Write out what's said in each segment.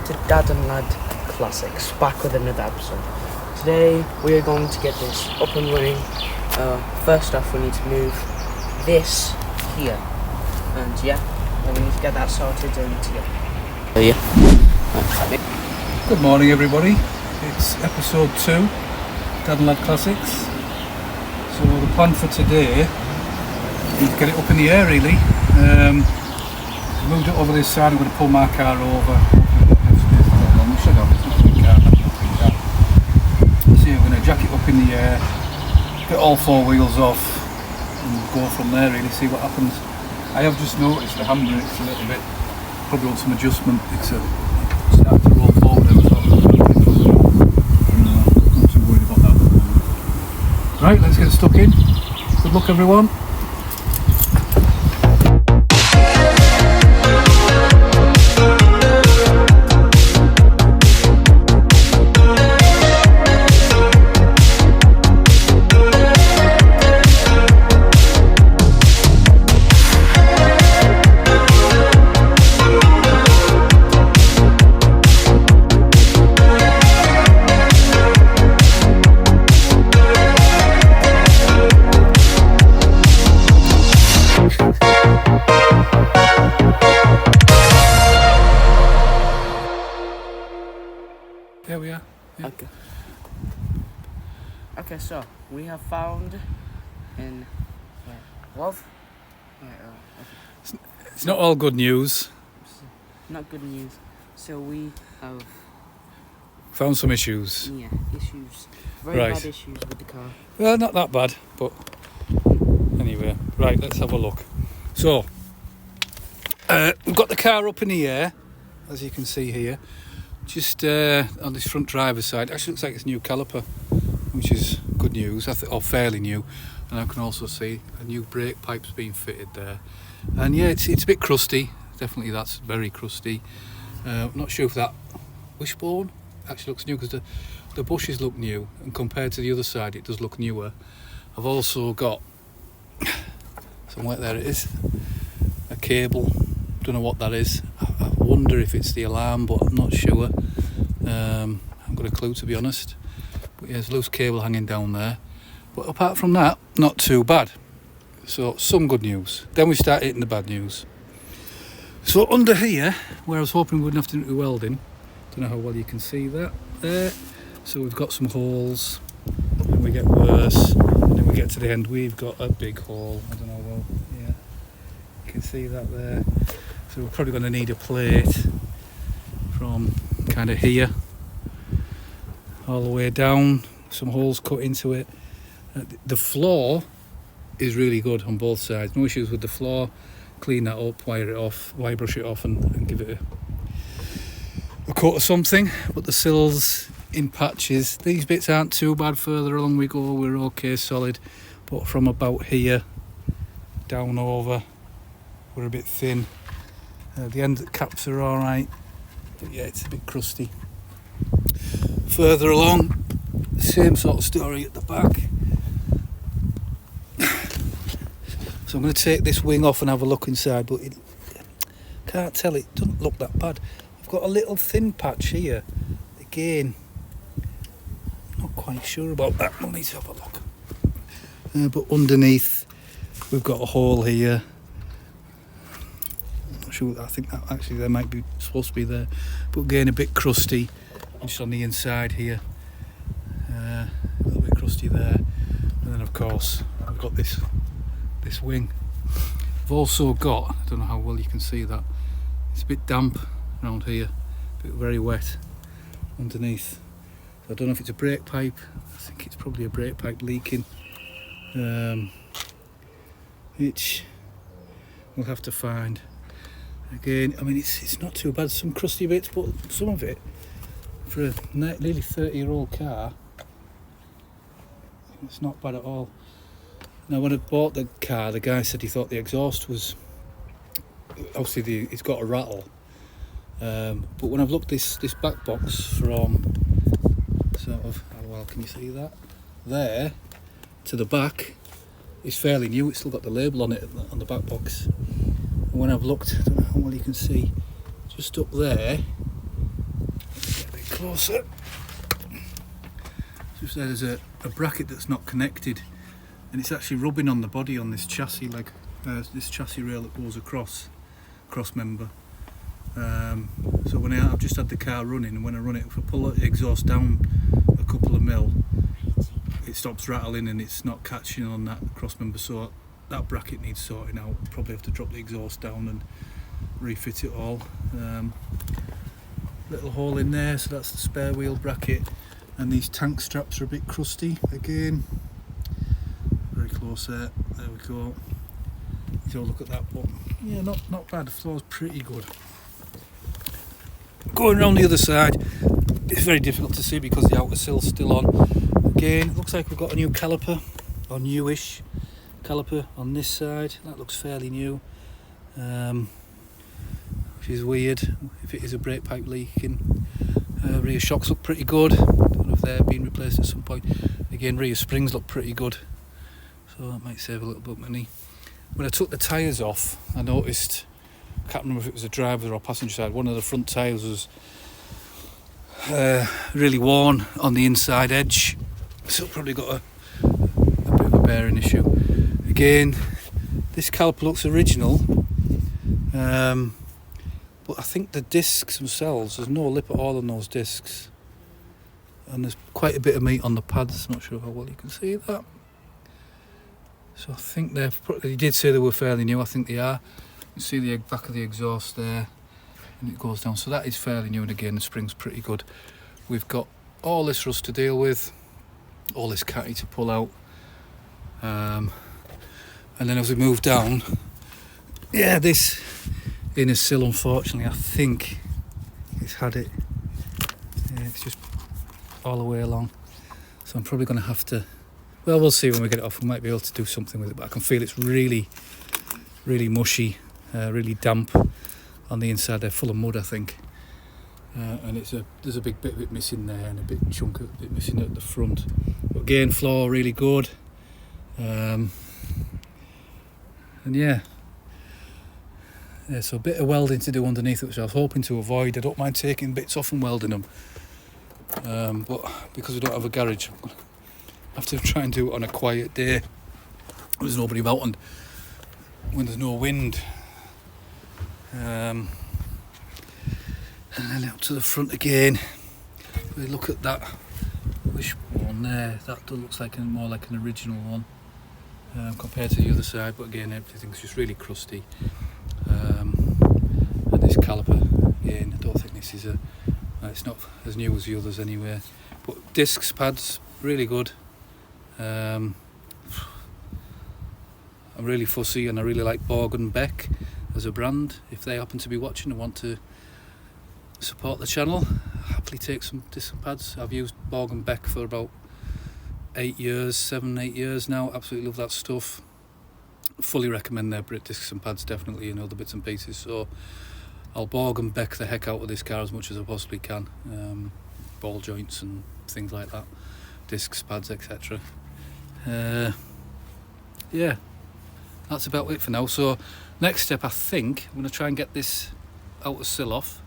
to Dad and Lad Classics, back with another episode. Today we are going to get this up and running. First off, we need to move this here, and then we need to get that sorted and together. Good morning everybody, it's episode 2, Dad and Lad Classics. So the plan for today is to get it up in the air really. Moved it over this side, I'm going to pull my car over. So I'm going to jack it up in the air, get all 4 wheels off and go from there really, see what happens. I have just noticed the handbrake's a little bit, probably want some adjustment. It's starting to roll forward now, so not too worried about that. Right, let's get stuck in. Good luck everyone. There we are. Yeah. Okay, so we have found in love. It's not all good news. Not good news. So we have Found some issues. Issues. Very Right. bad issues with the car. Well, not that bad, but anyway. Right, let's have a look. So, we've got the car up in the air, as you can see here. Just on this front driver's side. Actually looks like it's a new caliper, which is good news, or fairly new. And I can also see a new brake pipe's been fitted there. And yeah, it's a bit crusty. Definitely that's very crusty. Not sure if that wishbone actually looks new, because the bushes look new, and compared to the other side it does look newer. I've also got somewhere, there it is, a cable. Don't know what that is. I wonder if it's the alarm, but I'm not sure. I haven't got a clue, to be honest. But yeah, there's a loose cable hanging down there. But apart from that, not too bad. So some good news. Then we start hitting the bad news. So under here, where I was hoping we wouldn't have to do welding, don't know how well you can see that there. So we've got some holes, and we get worse, and then we get to the end, we've got a big hole. I don't know, well, yeah, you can see that there. So we're probably going to need a plate from kind of here all the way down, some holes cut into it. The floor is really good on both sides, no issues with the floor. Clean that up, wire brush it off and give it a coat of something. But the sills in patches, these bits aren't too bad. Further along we go, we're okay, solid. But from about here down over, we're a bit thin. The end caps are alright, but yeah, it's a bit crusty. Further along, same sort of story at the back. So I'm going to take this wing off and have a look inside, but can't tell, it doesn't look that bad. I've got a little thin patch here. Again, not quite sure about that. We'll need to have a look. But underneath, we've got a hole here. I think that actually there might be supposed to be there, but again a bit crusty just on the inside here, a little bit crusty there. And then of course I've got this wing. I've also got, I don't know how well you can see that, it's a bit damp around here, a bit very wet underneath. So I don't know if it's a brake pipe. I think it's probably a brake pipe leaking, which we'll have to find. Again, I mean, it's not too bad. Some crusty bits, but some of it, for a nearly 30-year-old car, it's not bad at all. Now, when I bought the car, the guy said he thought the exhaust was, obviously it's got a rattle. But when I've looked this back box from sort of, how well can you see that? There to the back is fairly new. It's still got the label on it on the back box. And when I've looked, I don't know how well you can see, just up there, closer. Just there's a bracket that's not connected, and it's actually rubbing on the body on this chassis, like this chassis rail that goes across member. So when I've just had the car running, and when I run it, if I pull the exhaust down a couple of mil, it stops rattling and it's not catching on that cross member. So that bracket needs sorting out. Probably have to drop the exhaust down and refit it all. Little hole in there, so that's the spare wheel bracket, and these tank straps are a bit crusty again. Very close there. There we go. So look at that, but yeah, not bad. The floor's pretty good. Going around the other side, it's very difficult to see because the outer sill's still on. Again, it looks like we've got a new caliper, or newish caliper on this side. That looks fairly new, which is weird if it is a brake pipe leaking. Rear shocks look pretty good. Don't know if they're being replaced at some point. Again, rear springs look pretty good, so that might save a little bit of money. When I took the tyres off, I noticed, I can't remember if it was a driver or passenger side, one of the front tyres was really worn on the inside edge, so probably got a bit of a bearing issue. Again, this caliper looks original, but I think the discs themselves, there's no lip at all on those discs, and there's quite a bit of meat on the pads. Not sure how well you can see that. So I think they did say they were fairly new. I think they are. You can see the back of the exhaust there, and it goes down. So that is fairly new, and again the spring's pretty good. We've got all this rust to deal with, all this catty to pull out, and then as we move down, yeah, this inner sill, unfortunately, I think it's had it. Yeah, it's just all the way along. So I'm probably going to have to. Well, we'll see when we get it off. We might be able to do something with it, but I can feel it's really, really mushy, really damp on the inside. They're full of mud, I think, and there's a big bit of it missing there, and a big chunk of it missing at the front. But again, floor really good, and yeah, so a bit of welding to do underneath it, which I was hoping to avoid. I don't mind taking bits off and welding them, but because we don't have a garage, I have to try and do it on a quiet day. There's nobody about, and when there's no wind. And then out to the front again. If we look at that wishbone there, that looks like more like an original one compared to the other side. But again, everything's just really crusty. And this caliper, again, I don't think this is it's not as new as the others anyway. But discs, pads, really good. I'm really fussy, and I really like BodyWork as a brand. If they happen to be watching and want to support the channel, I'll happily take some disc and pads. I've used BodyWork for about 8 years now. Absolutely love that stuff. Fully recommend their Brit discs and pads, definitely, and other bits and pieces. So I'll BodyWork the heck out of this car as much as I possibly can. Ball joints and things like that, discs, pads, etc. Yeah, that's about it for now. So next step, I think I'm going to try and get this outer sill off,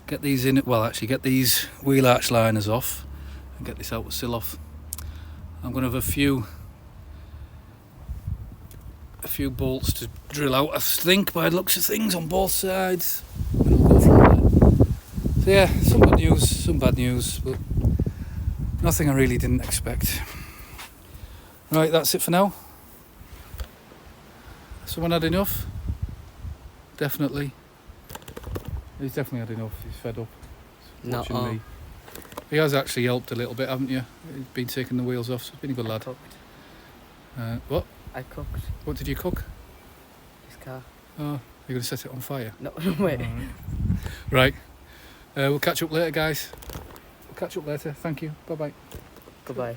get these in, well actually get these wheel arch liners off and get this outer sill off. I'm going to have a few bolts to drill out, I think, by the looks of things, on both sides, and we'll go from there. So yeah, some good news, some bad news, but nothing I really didn't expect. Right, that's it for now. Someone had enough? Definitely. He's definitely had enough. He's fed up. He's watching me. He has actually helped a little bit, haven't you? He's been taking the wheels off, so he's been a good lad. What? I cooked. What did you cook? This car. Oh, you're going to set it on fire? No, wait. Right. We'll catch up later, guys. We'll catch up later. Thank you. Bye-bye. Goodbye.